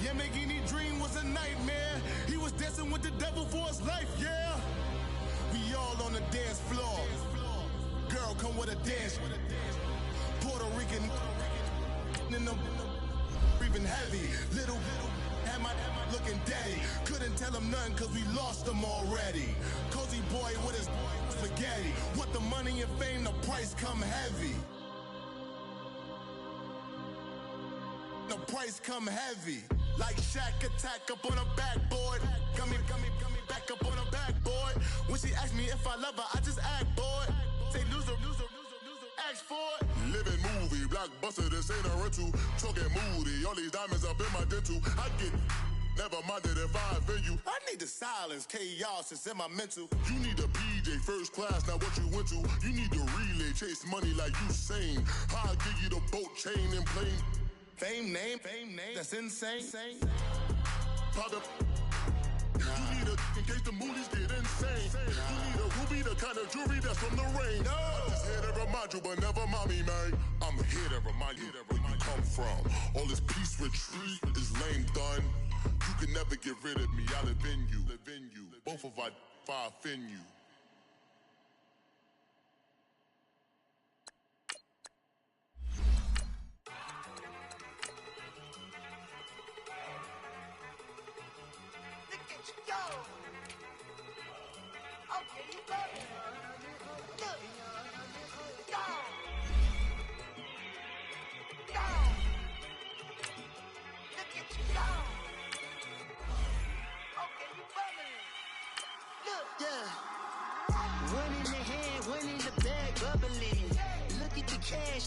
Yamagini dream was a nightmare. He was dancing with the devil for his life, yeah. We all on the dance floor. Girl, come with a dance. Puerto Rican in the breathing heavy. Little had my looking daddy. Couldn't tell him nothing cause we lost him already. Cozy boy with his spaghetti. With the money and fame, the price come heavy. The price come heavy. Like Shaq attack up on a backboard. Got me back up on a backboard. When she asked me if I love her, I just act bored. Say loser, ask for it. Living movie, blockbuster, this ain't a rental. Talking moody, all these diamonds up in my dental. I get never minded if I offend you. I need the silence, chaos is in my mental. You need a PJ first class, not what you went to. You need the relay, chase money like you sane. I'll give you the boat chain and plane. Fame name, that's insane. Pop up. You need a in case the movies get insane. You need a ruby, the kind of jewelry that's from the rain. No. I'm just here to remind you, but never mommy, man. I'm here to remind you where you come from. All this peace retreat is lame done. You can never get rid of me. I live in you. Both of our fire offend you.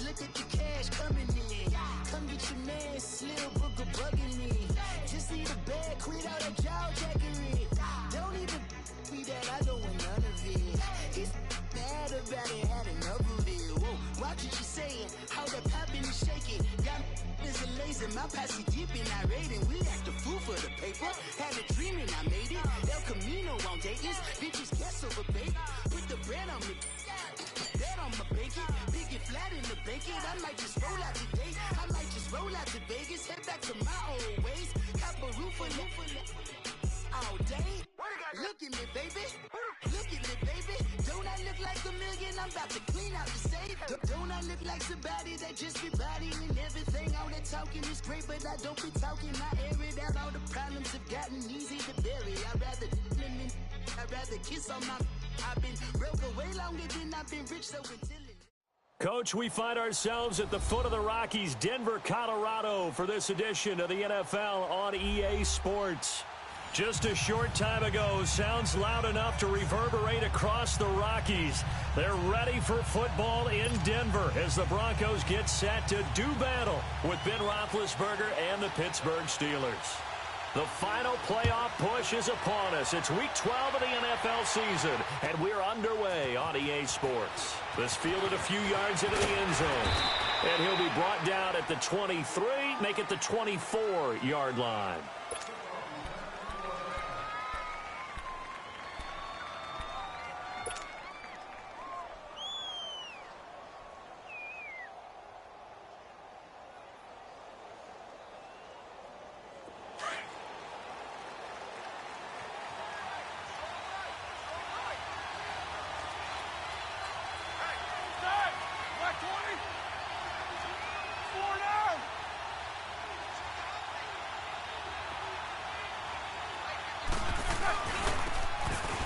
Look at the cash coming in. Come get your man, Slim Booker bugging me. Just need a bag, quit all that jaw jackery. Don't even be that, I don't want none of it. He's bad about it, had enough of it. Whoa, watch what you saying, how that poppin' and shaking. Got is a laser, my posse deep and irate, and we act a fool for the paper. Had a dream and I made it. El Camino on Dayton's, bitches guess over bait. Put the bread on me. Bet on my bacon, big and flat in the bacon. I might just roll out today. I might just roll out to Vegas, head back to my old ways. Have a roof for all day. Look at me, baby. Look at me, baby. Don't I look like a million? I'm about to clean out the safe. Don't I look like somebody that just be bodying everything? All that talking is great, but I don't be talking. I air it out. All the problems have gotten easy to bury. I'd rather kiss on my. I've been broke way longer than I've been rich, so until it. Coach, we find ourselves at the foot of the Rockies, Denver, Colorado, for this edition of the NFL on EA Sports. Just a short time ago, sounds loud enough to reverberate across the Rockies. They're ready for football in Denver as the Broncos get set to do battle with Ben Roethlisberger and the Pittsburgh Steelers. The final playoff push is upon us. It's Week 12 of the NFL season, and we're underway on EA Sports. This fielded a few yards into the end zone, and he'll be brought down at the 23, make it the 24-yard line.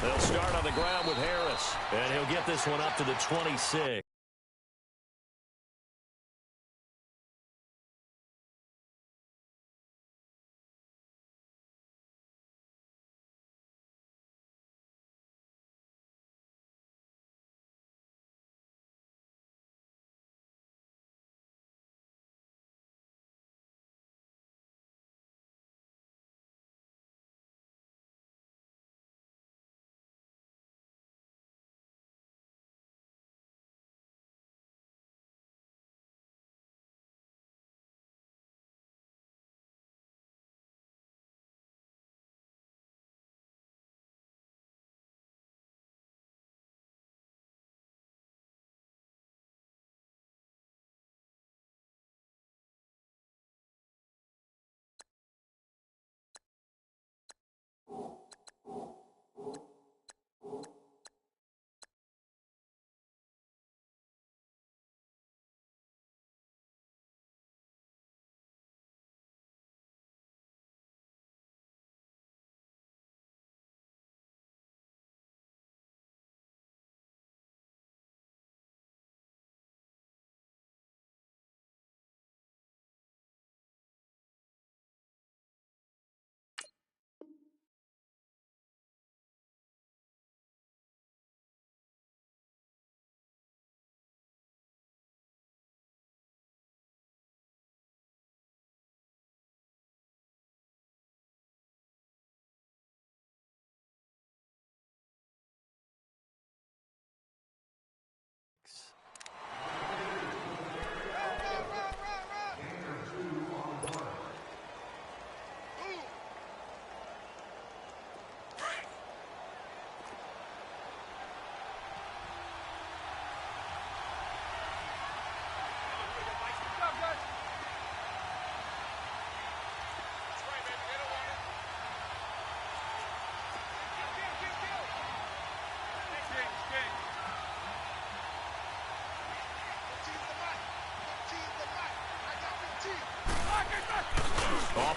They'll start on the ground with Harris, and he'll get this one up to the 26.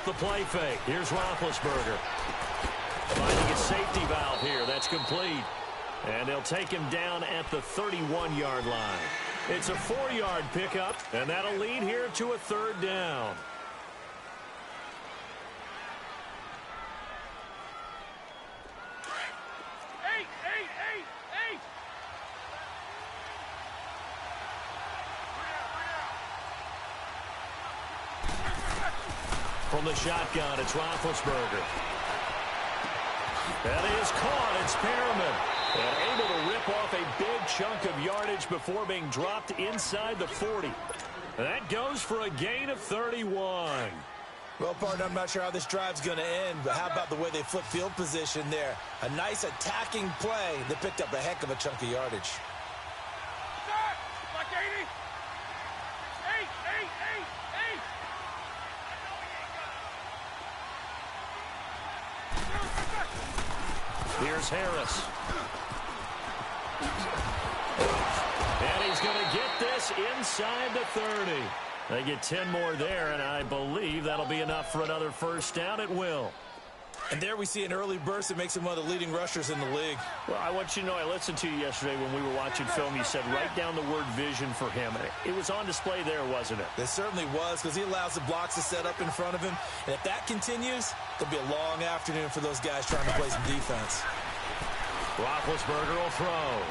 the play fake. Here's Roethlisberger. Finding a safety valve here. That's complete. And they'll take him down at the 31-yard line. It's a 4-yard pickup, and that'll lead here to a third down. From the shotgun, it's Roethlisberger. That is caught. It's Pearlman. And able to rip off a big chunk of yardage before being dropped inside the 40. That goes for a gain of 31. Well, partner, I'm not sure how this drive's going to end, but how about the way they flip field position there? A nice attacking play that picked up a heck of a chunk of yardage. Here's Harris. And he's going to get this inside the 30. They get 10 more there, and I believe that'll be enough for another first down. It will. And there we see an early burst that makes him one of the leading rushers in the league. Well, I want you to know, I listened to you yesterday when we were watching film. You said write down the word vision for him. It was on display there, wasn't it? It certainly was, because he allows the blocks to set up in front of him. And if that continues, it'll be a long afternoon for those guys trying to play some defense. Roethlisberger will throw.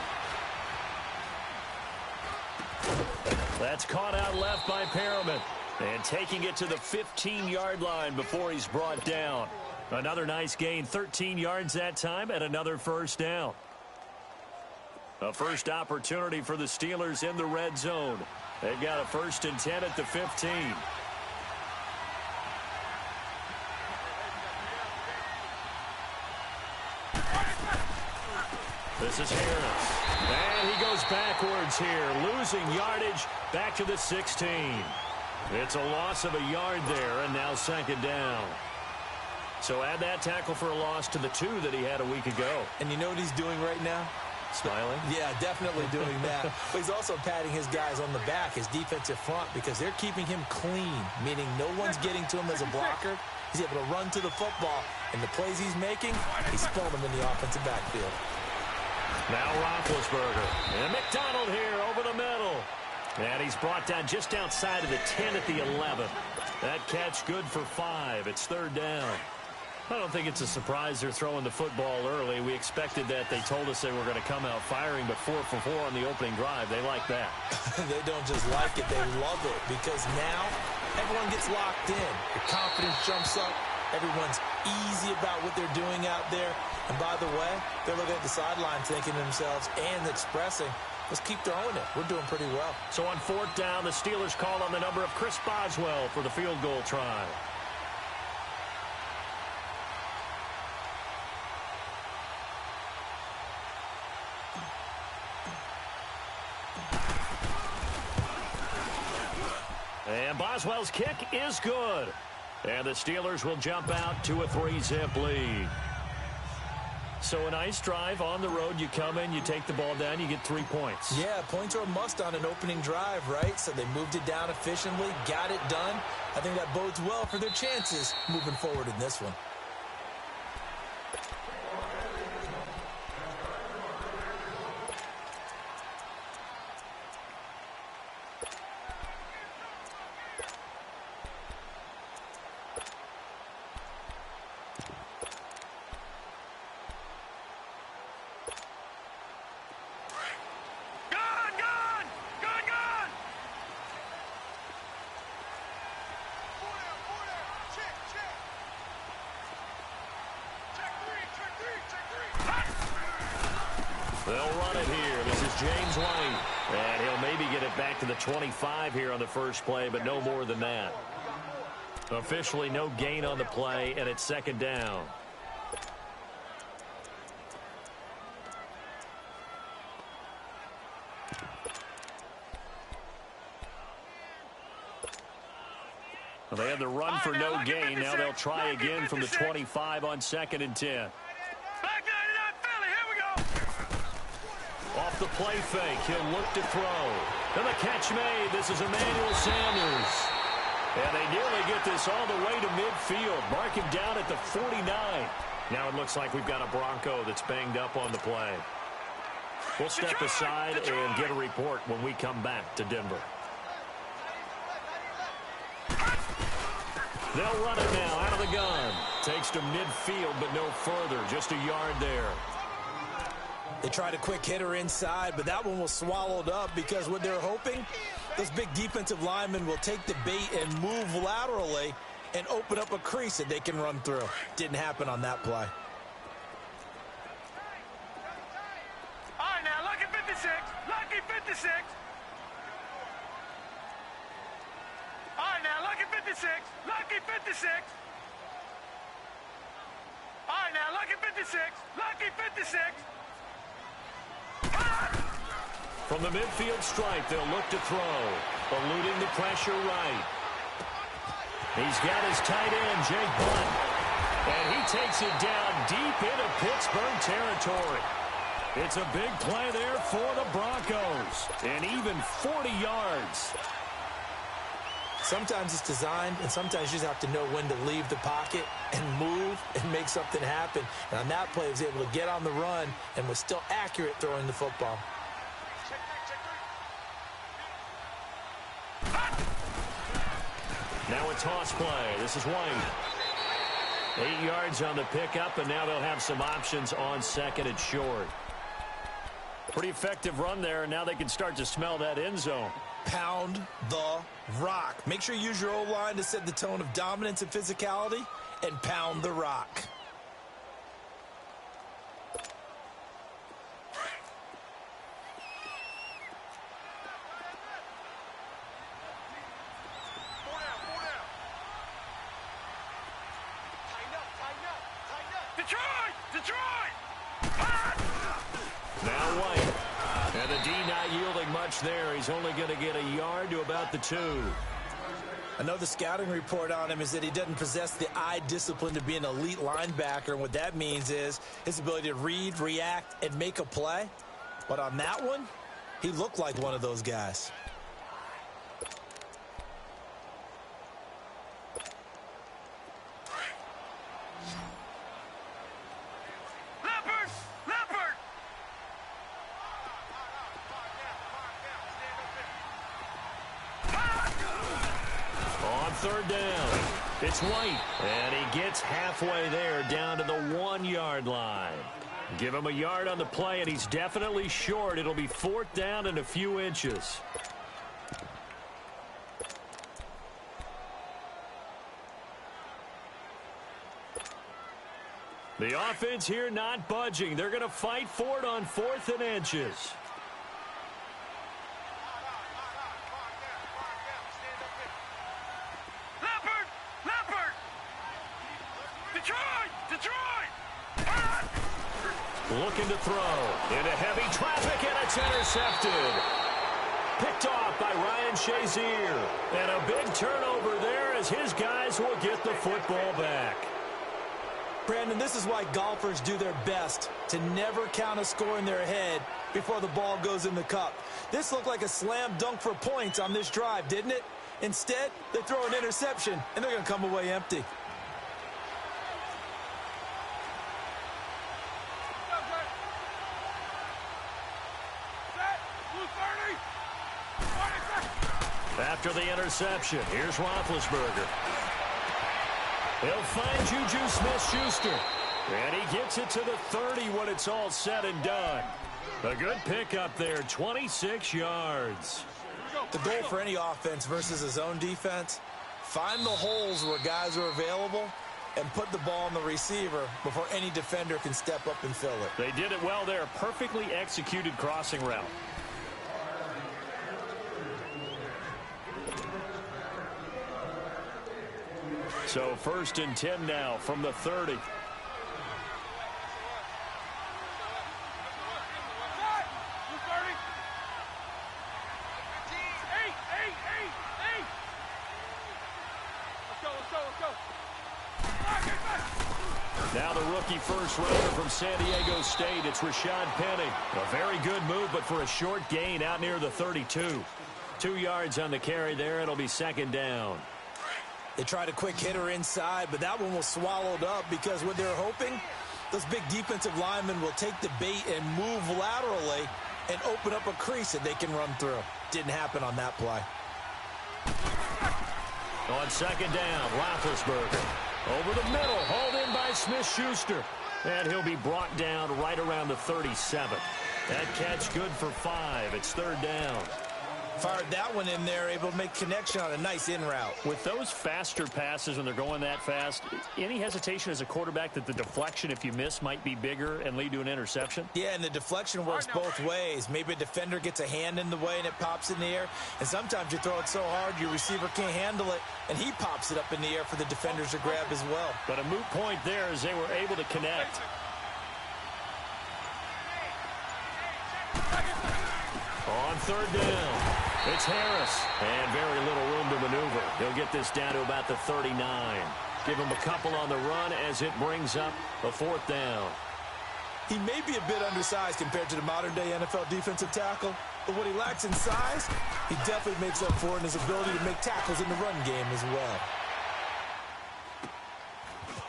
That's caught out left by Pearlman. And taking it to the 15-yard line before he's brought down. Another nice gain, 13 yards that time, and another first down. A first opportunity for the Steelers in the red zone. They've got a 1st and 10 at the 15. This is Harris. And he goes backwards here, losing yardage back to the 16. It's a loss of a yard there, and now 2nd down. So add that tackle for a loss to the 2 that he had a week ago. And you know what he's doing right now? Smiling? Yeah, definitely doing that. But he's also patting his guys on the back, his defensive front, because they're keeping him clean, meaning no one's getting to him as a blocker. He's able to run to the football, and the plays he's making, he's pulling them in the offensive backfield. Now Roethlisberger. And McDonald here over the middle. And he's brought down just outside of the 10 at the 11. That catch good for 5. It's 3rd down. I don't think it's a surprise they're throwing the football early. We expected that. They told us they were going to come out firing, but 4 for 4 on the opening drive. They like that. They don't just like it, they love it, because now everyone gets locked in. The confidence jumps up. Everyone's easy about what they're doing out there. And by the way, they're looking at the sideline thinking to themselves and expressing, let's keep throwing it. We're doing pretty well. So on 4th down, the Steelers call on the number of Chris Boswell for the field goal try. And Boswell's kick is good. And the Steelers will jump out to a 3-zip lead. So a nice drive on the road. You come in, you take the ball down, you get 3 points. Yeah, points are a must on an opening drive, right? So they moved it down efficiently, got it done. I think that bodes well for their chances moving forward in this one. They'll run it here. This is James White. And he'll maybe get it back to the 25 here on the first play, but no more than that. Officially no gain on the play, and it's 2nd down. Well, they had the run for no gain. Now they'll try again from the 25 on 2nd and 10. Off the play fake, he'll look to throw. And the catch made. This is Emmanuel Sanders. And they nearly get this all the way to midfield. Mark him down at the 49. Now it looks like we've got a Bronco that's banged up on the play. We'll step aside and get a report when we come back to Denver. They'll run it now out of the gun. Takes to midfield, but no further. Just a yard there. They tried a quick hitter inside, but that one was swallowed up because what they're hoping, those big defensive linemen will take the bait and move laterally and open up a crease that they can run through. Didn't happen on that play. All right, now, lucky 56. Lucky 56. All right, now, lucky 56. Lucky 56. All right, now, lucky 56. Lucky 56. From the midfield stripe, they'll look to throw. Eluding the pressure right. He's got his tight end, Jake Butt. And he takes it down deep into Pittsburgh territory. It's a big play there for the Broncos. And even 40 yards. Sometimes it's designed, and sometimes you just have to know when to leave the pocket and move and make something happen. And on that play, he was able to get on the run and was still accurate throwing the football. Now a toss play. This is White. 8 yards on the pickup, and now they'll have some options on second and short. Pretty effective run there, and now they can start to smell that end zone. Pound the rock. Make sure you use your O-line to set the tone of dominance and physicality, and pound the rock. Now White. And the D not yielding much there. He's only going to get a yard to about the 2. I know the scouting report on him is that he doesn't possess the eye discipline to be an elite linebacker. And what that means is his ability to read, react, and make a play. But on that one, he looked like one of those guys. Third down. It's White. And he gets halfway there down to the 1-yard line. Give him a yard on the play, and he's definitely short. It'll be 4th down and a few inches. The offense here not budging. They're going to fight for it on 4th and inches. Looking to throw into heavy traffic, and it's intercepted. Picked off by Ryan Shazier. And a big turnover there as his guys will get the football back. Brandon, this is why golfers do their best to never count a score in their head before the ball goes in the cup. This looked like a slam dunk for points on this drive, didn't it? Instead, they throw an interception, and they're going to come away empty. After the interception, here's Roethlisberger. He'll find Juju Smith-Schuster. And he gets it to the 30 when it's all said and done. A good pickup there, 26 yards. The goal for any offense versus his own defense, find the holes where guys are available and put the ball on the receiver before any defender can step up and fill it. They did it well there. Perfectly executed crossing route. So 1st and 10 now from the 30. Now the rookie first rounder from San Diego State. It's Rashad Penny. A very good move, but for a short gain out near the 32. 2 yards on the carry there. It'll be 2nd down. They tried a quick hitter inside, but that one was swallowed up because what they're hoping, those big defensive linemen will take the bait and move laterally and open up a crease that they can run through. Didn't happen on that play. On second down, Roethlisberger. Over the middle, hauled in by Smith-Schuster. And he'll be brought down right around the 37. That catch good for 5. It's third down. Fired that one in there, able to make connection on a nice in route. With those faster passes when they're going that fast, any hesitation as a quarterback that the deflection, if you miss, might be bigger and lead to an interception? Yeah, and the deflection works both ways. Maybe a defender gets a hand in the way and it pops in the air. And sometimes you throw it so hard your receiver can't handle it, and he pops it up in the air for the defenders to grab as well. But a moot point there as they were able to connect. On third down, it's Harris, and very little room to maneuver. He'll get this down to about the 39. Give him a couple on the run as it brings up a fourth down. He may be a bit undersized compared to the modern-day NFL defensive tackle, but what he lacks in size, he definitely makes up for in his ability to make tackles in the run game as well.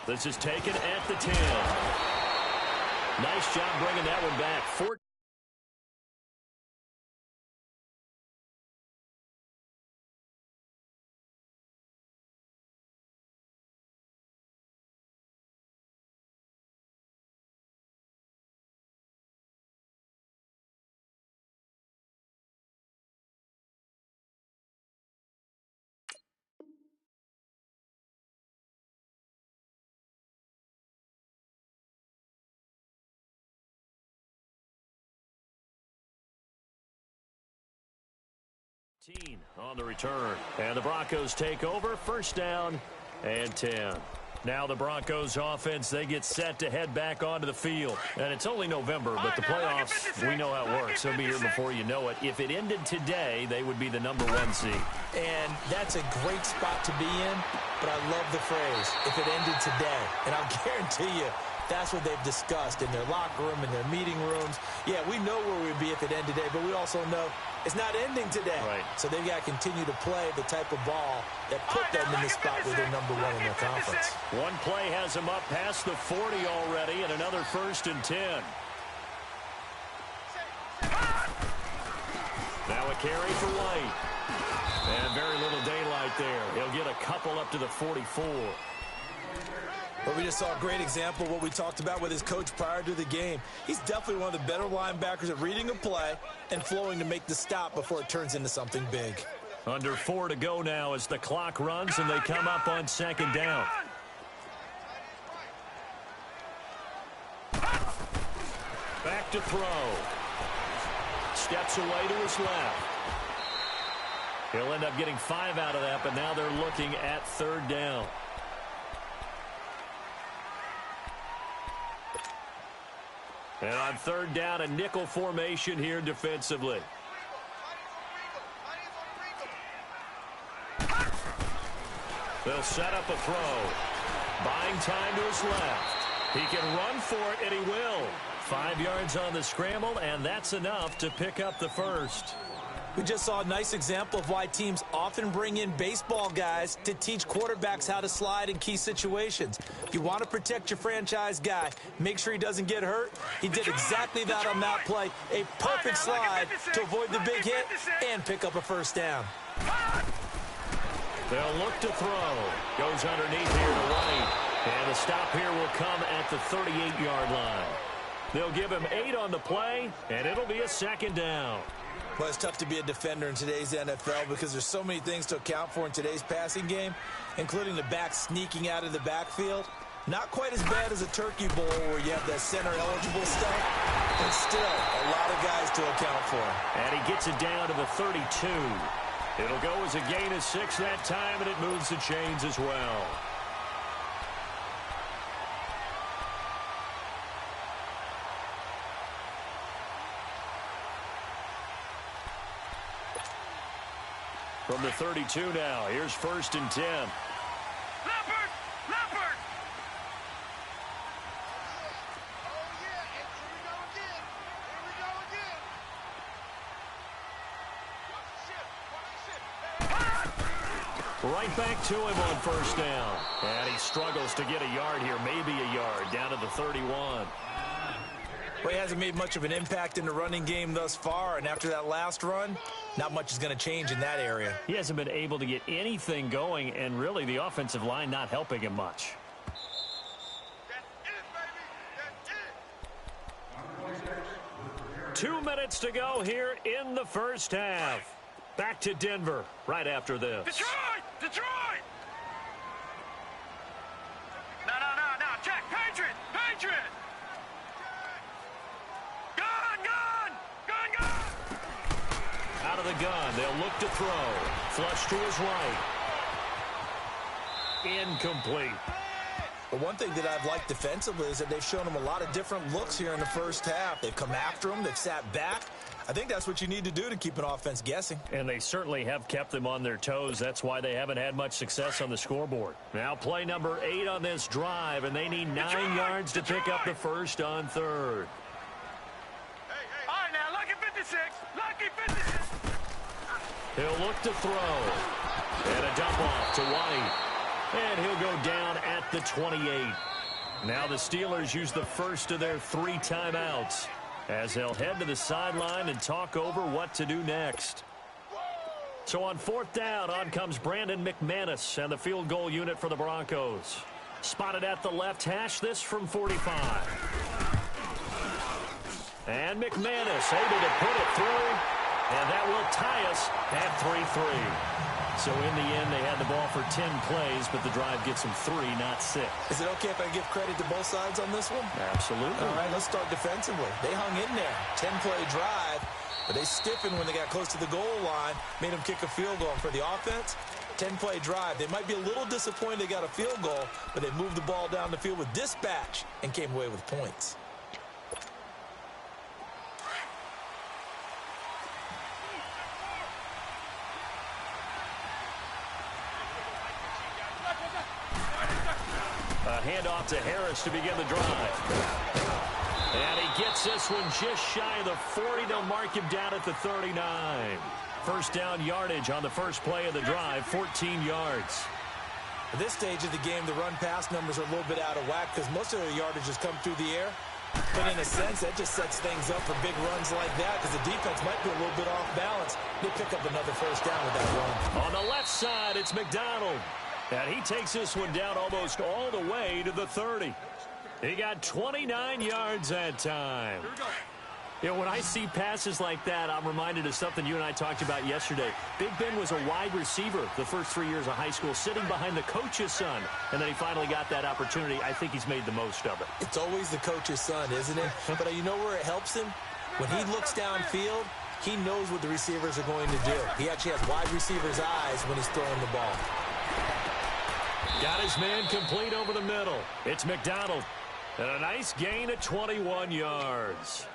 This is taken at the 10. Nice job bringing that one back. 14. On the return, and the Broncos take over. First down and 10. Now the Broncos offense, they get set to head back onto the field. And it's only November, but the playoffs, we know how it works. They'll be here before you know it. If it ended today, they would be the #1 seed. And that's a great spot to be in, but I love the phrase, if it ended today. And I'll guarantee you, that's what they've discussed in their locker room, in their meeting rooms. Yeah, we know where we'd be if it ended today, but we also know it's not ending today. Right. So they've got to continue to play the type of ball that put them in the spot where they're #1 in their conference. One play has them up past the 40 already, and another 1st and 10. Now a carry for White. And very little daylight there. He'll get a couple up to the 44. But we just saw a great example of what we talked about with his coach prior to the game. He's definitely one of the better linebackers at reading a play and flowing to make the stop before it turns into something big. Under 4 to go now as the clock runs and they come up on second down. Back to throw. Steps away to his left. He'll end up getting 5 out of that, but now they're looking at third down. And on third down, a nickel formation here defensively. They'll set up a throw. Buying time to his left. He can run for it, and he will. 5 yards on the scramble, and that's enough to pick up the first. We just saw a nice example of why teams often bring in baseball guys to teach quarterbacks how to slide in key situations. If you want to protect your franchise guy, make sure he doesn't get hurt. He did exactly that on that play. A perfect slide to avoid the big hit and pick up a first down. They'll look to throw. Goes underneath here to White. And the stop here will come at the 38-yard line. They'll give him 8 on the play, and it'll be a second down. Well, it's tough to be a defender in today's NFL because there's so many things to account for in today's passing game, including the back sneaking out of the backfield. Not quite as bad as a turkey bowl where you have that center-eligible stuff, but still a lot of guys to account for. And he gets it down to the 32. It'll go as a gain of 6 that time, and it moves the chains as well. From the 32 now, here's 1st and 10. Leopard! Leopard! Oh, yeah. Here we go again. Here we go again. Right back to him on first down. And he struggles to get a yard here, maybe a yard, down to the 31. Well, he hasn't made much of an impact in the running game thus far, and after that last run, not much is going to change in that area. He hasn't been able to get anything going, and really the offensive line not helping him much. 2 minutes to go here in the first half. Back to Denver right after this. Detroit! Detroit! No. Check. Patriot! Patriot! Gun! Out of the gun. They'll look to throw. Flush to his right. Incomplete. But one thing that I've liked defensively is that they've shown him a lot of different looks here in the first half. They've come after him. They've sat back. I think that's what you need to do to keep an offense guessing. And they certainly have kept them on their toes. That's why they haven't had much success on the scoreboard. Now play number 8 on this drive, and they need 9 yards to pick up the first on third. All right, now, lucky 56. Lucky 56. He'll look to throw. And a dump off to White. And he'll go down at the 28. Now the Steelers use the first of their 3 timeouts as they'll head to the sideline and talk over what to do next. So on 4th down, on comes Brandon McManus and the field goal unit for the Broncos. Spotted at the left hash, this from 45. And McManus able to put it through, and that will tie us at 3-3. So in the end, they had the ball for 10 plays, but the drive gets them 3, not 6. Is it okay if I give credit to both sides on this one? Absolutely. All right, let's start defensively. They hung in there. 10-play drive, but they stiffened when they got close to the goal line, made them kick a field goal. And for the offense, 10-play drive. They might be a little disappointed they got a field goal, but they moved the ball down the field with dispatch and came away with points. A handoff to Harris to begin the drive. And he gets this one just shy of the 40. They'll mark him down at the 39. First down yardage on the first play of the drive, 14 yards. At this stage of the game, the run-pass numbers are a little bit out of whack because most of their yardage has come through the air. But in a sense, that just sets things up for big runs like that because the defense might be a little bit off balance. They pick up another first down with that run. On the left side, it's McDonald. And he takes this one down almost all the way to the 30. He got 29 yards that time. You know, when I see passes like that, I'm reminded of something you and I talked about yesterday. Big Ben was a wide receiver the first 3 years of high school, sitting behind the coach's son. And then he finally got that opportunity. I think he's made the most of it. It's always the coach's son, isn't it? But you know where it helps him? When he looks downfield, he knows what the receivers are going to do. He actually has wide receivers' eyes when he's throwing the ball. Got his man complete over the middle. It's McDonald. And a nice gain at 21 yards.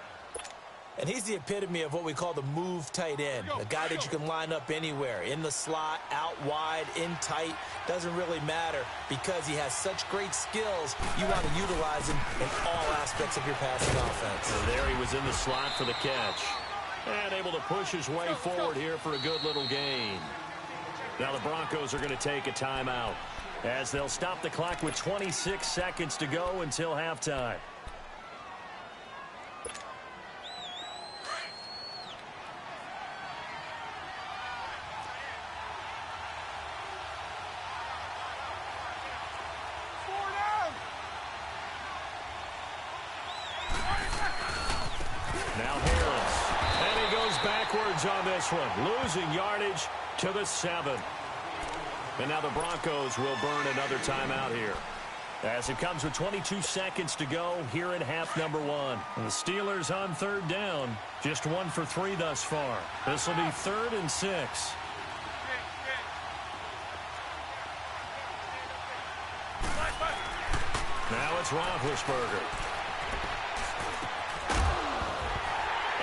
And he's the epitome of what we call the move tight end. A guy that you can line up anywhere. In the slot, out wide, in tight. Doesn't really matter because he has such great skills. You want to utilize him in all aspects of your passing offense. So there he was in the slot for the catch. And able to push his way forward here for a good little gain. Now the Broncos are going to take a timeout as they'll stop the clock with 26 seconds to go until halftime. Now Harris. And he goes backwards on this one, losing yardage to the 7. And now the Broncos will burn another timeout here as it comes with 22 seconds to go here in half number 1. And the Steelers on 3rd down, just 1 for 3 thus far. This will be 3rd and 6. Now it's Roethlisberger.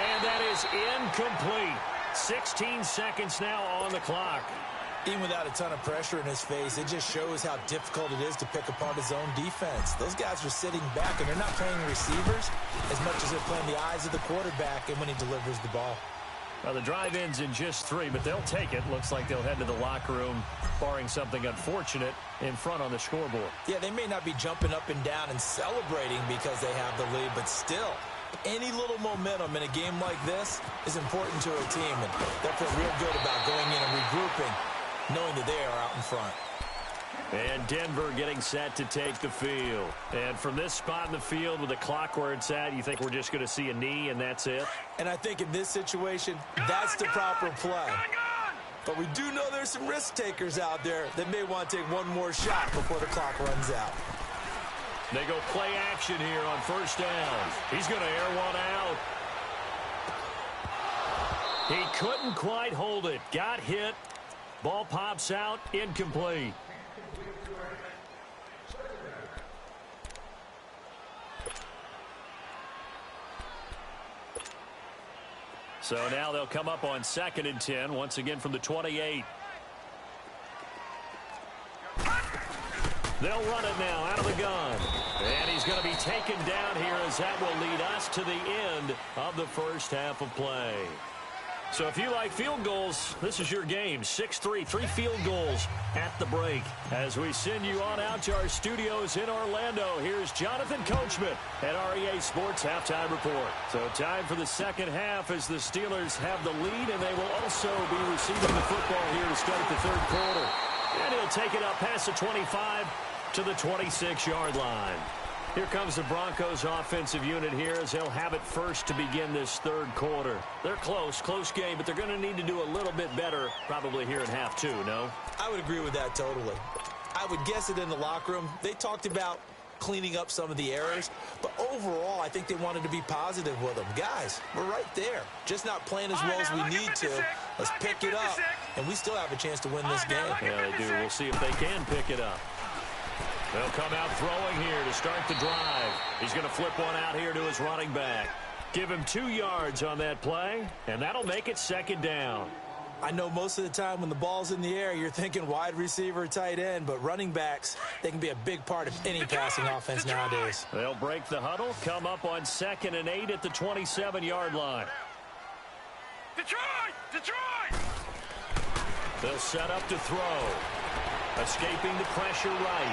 And that is incomplete. 16 seconds now on the clock. Even without a ton of pressure in his face, it just shows how difficult it is to pick apart his own defense. Those guys are sitting back, and they're not playing receivers as much as they're playing the eyes of the quarterback and when he delivers the ball. Well, the drive-in's in just 3, but they'll take it. Looks like they'll head to the locker room, barring something unfortunate, in front on the scoreboard. Yeah, they may not be jumping up and down and celebrating because they have the lead, but still, any little momentum in a game like this is important to a team, and they'll feel real good about going in and regrouping, knowing that they are out in front. And Denver getting set to take the field. And from this spot in the field with the clock where it's at, you think we're just going to see a knee and that's it? And I think in this situation, that's the proper play. But we do know there's some risk takers out there that may want to take one more shot before the clock runs out. They go play action here on first down. He's going to air one out. He couldn't quite hold it. Got hit. Ball pops out. Incomplete. So now they'll come up on 2nd and 10, once again from the 28. They'll run it now out of the gun. And he's going to be taken down here as that will lead us to the end of the first half of play. So if you like field goals, this is your game. 6-3, 3 field goals at the break. As we send you on out to our studios in Orlando, here's Jonathan Coachman at REA Sports Halftime Report. So time for the second half as the Steelers have the lead, and they will also be receiving the football here to start the third quarter. And he'll take it up past the 25 to the 26-yard line. Here comes the Broncos offensive unit here as they'll have it first to begin this third quarter. They're close game, but they're going to need to do a little bit better probably here in half 2, no? I would agree with that totally. I would guess it in the locker room. They talked about cleaning up some of the errors, but overall I think they wanted to be positive with them. Guys, we're right there. Just not playing as well as we need to. Let's pick it up, and we still have a chance to win this game. Yeah, they do. We'll see if they can pick it up. They'll come out throwing here to start the drive. He's going to flip one out here to his running back. Give him 2 yards on that play, and that'll make it 2nd down. I know most of the time when the ball's in the air, you're thinking wide receiver, tight end, but running backs, they can be a big part of any passing offense nowadays. They'll break the huddle, come up on 2nd and 8 at the 27-yard line. Detroit! They'll set up to throw. Escaping the pressure right.